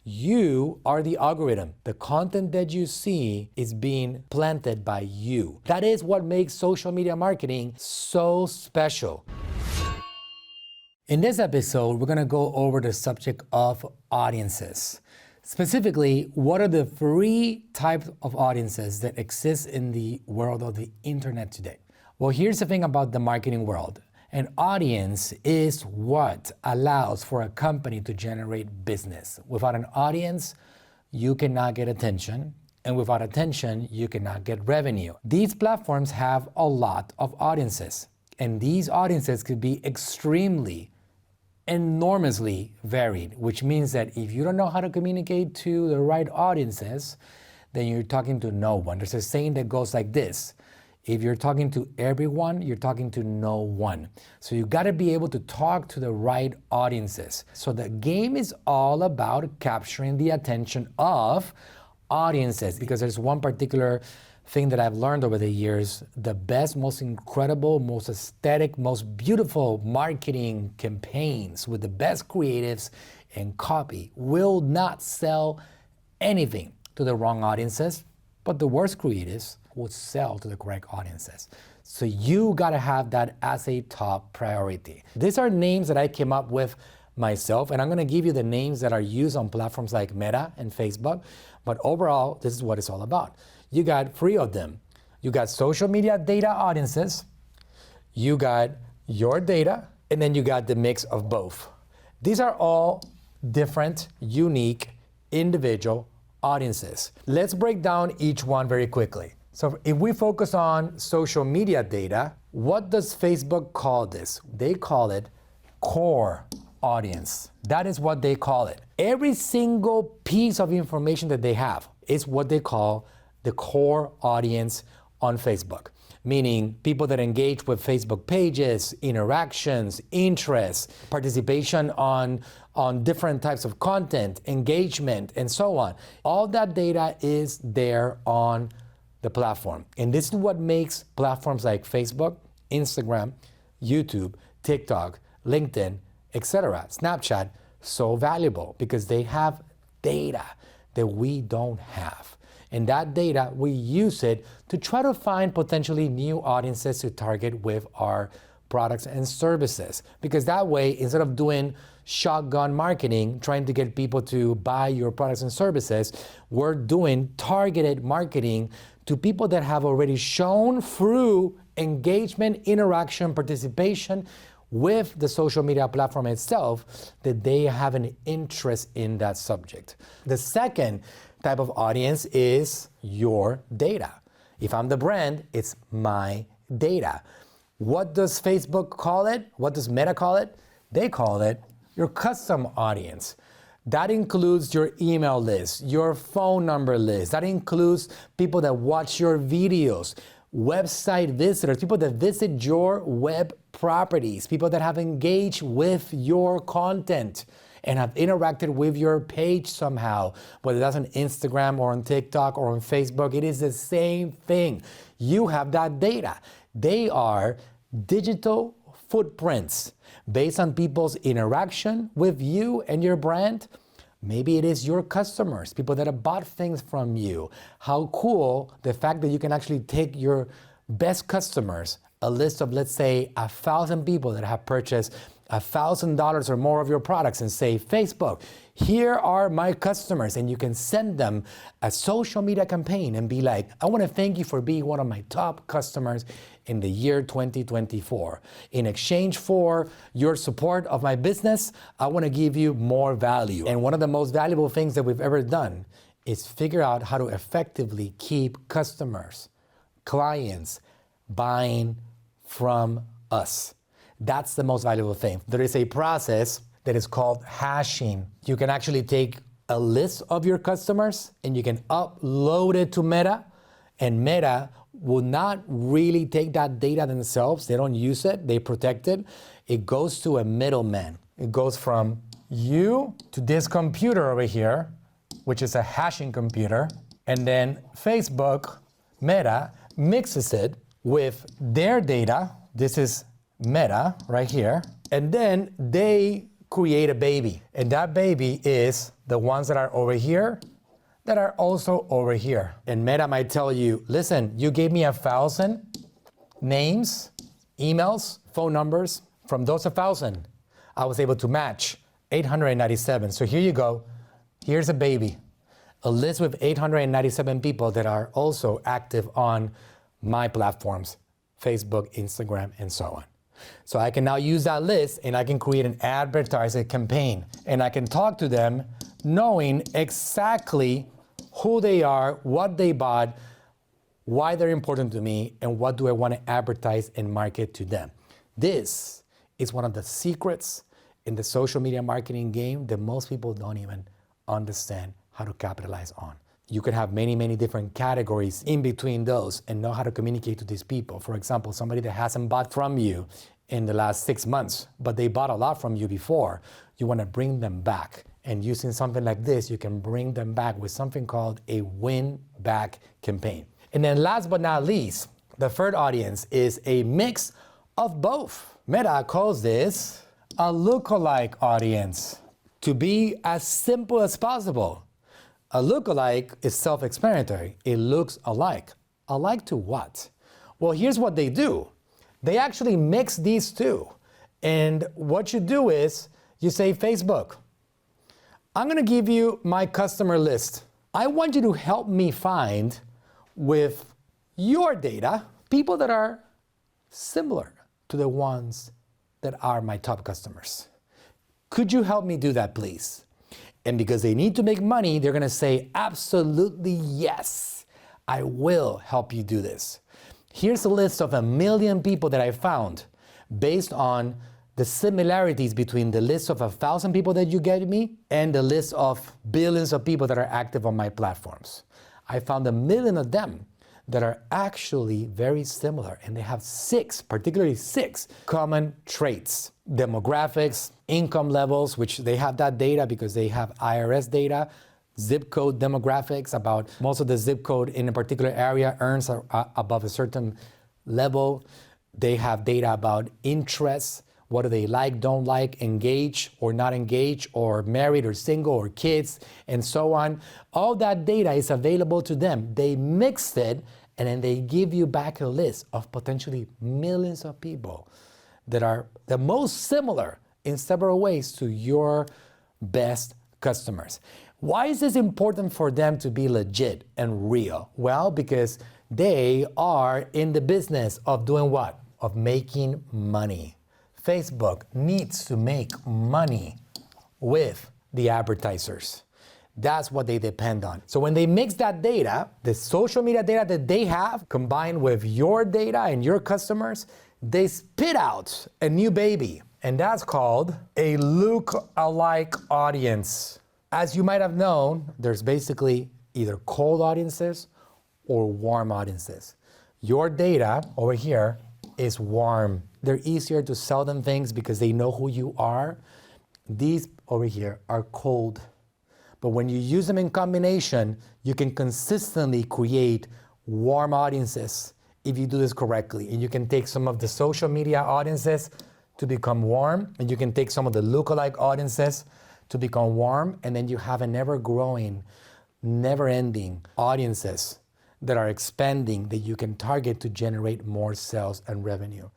You are the algorithm. The content that you see is being planted by you. That is what makes social media marketing so special. In this episode, we're gonna go over the subject of audiences. Specifically, what are the 3 types of audiences that exist in the world of the internet today? Well, here's the thing about the marketing world. An audience is what allows for a company to generate business. Without an audience, you cannot get attention, and without attention, you cannot get revenue. These platforms have a lot of audiences, and these audiences could be enormously varied, which means that if you don't know how to communicate to the right audiences, then you're talking to no one. There's a saying that goes like this: if you're talking to everyone, you're talking to no one. So you gotta be able to talk to the right audiences. So the game is all about capturing the attention of audiences, because there's one particular thing that I've learned over the years: the best, most incredible, most aesthetic, most beautiful marketing campaigns with the best creatives and copy will not sell anything to the wrong audiences, but the worst creatives would sell to the correct audiences. So you gotta have that as a top priority. These are names that I came up with myself, and I'm gonna give you the names that are used on platforms like Meta and Facebook, but overall, this is what it's all about. You got 3 of them. You got social media data audiences, you got your data, and then you got the mix of both. These are all different, unique, individual audiences. Let's break down each one very quickly. So if we focus on social media data, what does Facebook call this? They call it core audience. That is what they call it. Every single piece of information that they have is what they call the core audience on Facebook, meaning people that engage with Facebook pages, interactions, interests, participation on different types of content, engagement, and so on. All that data is there on the platform. And this is what makes platforms like Facebook, Instagram, YouTube, TikTok, LinkedIn, etc., Snapchat so valuable, because they have data that we don't have. And that data, we use it to try to find potentially new audiences to target with our products and services. Because that way, instead of doing shotgun marketing, trying to get people to buy your products and services, we're doing targeted marketing to people that have already shown through engagement, interaction, participation with the social media platform itself that they have an interest in that subject. The second type of audience is your data. If I'm the brand, it's my data. What does Facebook call it? What does Meta call it? They call it your custom audience. That includes your email list, your phone number list. That includes people that watch your videos, website visitors, people that visit your web properties, people that have engaged with your content and have interacted with your page somehow, whether that's on Instagram or on TikTok or on Facebook. It is the same thing. You have that data. They are digital footprints based on people's interaction with you and your brand. Maybe it is your customers, people that have bought things from you. How cool the fact that you can actually take your best customers, a list of, let's say, 1,000 people that have purchased $1,000 or more of your products, and say, Facebook, here are my customers, and you can send them a social media campaign and be like, I want to thank you for being one of my top customers in the year 2024. In exchange for your support of my business, I want to give you more value. And one of the most valuable things that we've ever done is figure out how to effectively keep customers, clients, buying from us. That's the most valuable thing. There is a process that is called hashing. You can actually take a list of your customers and you can upload it to Meta, and Meta will not really take that data themselves. They don't use it, they protect it. It goes to a middleman. It goes from you to this computer over here, which is a hashing computer, and then Facebook, Meta, mixes it with their data. This is Meta right here, and then they create a baby. And that baby is the ones that are over here that are also over here. And Meta might tell you, listen, you gave me 1,000 names, emails, phone numbers. From those 1,000, I was able to match 897. So here you go. Here's a baby. A list with 897 people that are also active on my platforms, Facebook, Instagram, and so on. So I can now use that list and I can create an advertising campaign. And I can talk to them knowing exactly who they are, what they bought, why they're important to me, and what do I want to advertise and market to them. This is one of the secrets in the social media marketing game that most people don't even understand how to capitalize on. You can have many, many different categories in between those and know how to communicate to these people. For example, somebody that hasn't bought from you in the last 6 months, but they bought a lot from you before, you want to bring them back. And using something like this, you can bring them back with something called a win-back campaign. And then last but not least, the third audience is a mix of both. Meta calls this a lookalike audience. To be as simple as possible, a lookalike is self-explanatory. It looks alike. Alike to what? Well, here's what they do. They actually mix these two. And what you do is you say, Facebook, I'm going to give you my customer list. I want you to help me find with your data people that are similar to the ones that are my top customers. Could you help me do that, please? And because they need to make money, they're going to say, absolutely yes, I will help you do this. Here's a list of 1 million people that I found based on the similarities between the list of 1,000 people that you gave me and the list of billions of people that are active on my platforms. I found 1 million of them that are actually very similar, and they have 6, particularly 6 common traits. Demographics, income levels, which they have that data because they have IRS data, zip code demographics about most of the zip code in a particular area earns above a certain level. They have data about interests. What do they like, don't like, engage or not engage, or married or single, or kids, and so on. All that data is available to them. They mix it, and then they give you back a list of potentially millions of people that are the most similar in several ways to your best customers. Why is this important for them to be legit and real? Well, because they are in the business of doing what? Of making money. Facebook needs to make money with the advertisers. That's what they depend on. So when they mix that data, the social media data that they have, combined with your data and your customers, they spit out a new baby. And that's called a look-alike audience. As you might have known, there's basically either cold audiences or warm audiences. Your data over here is warm. They're easier to sell them things because they know who you are. These over here are cold. But when you use them in combination, you can consistently create warm audiences if you do this correctly. And you can take some of the social media audiences to become warm, and you can take some of the lookalike audiences to become warm, and then you have an ever-growing, never-ending audiences that are expanding that you can target to generate more sales and revenue.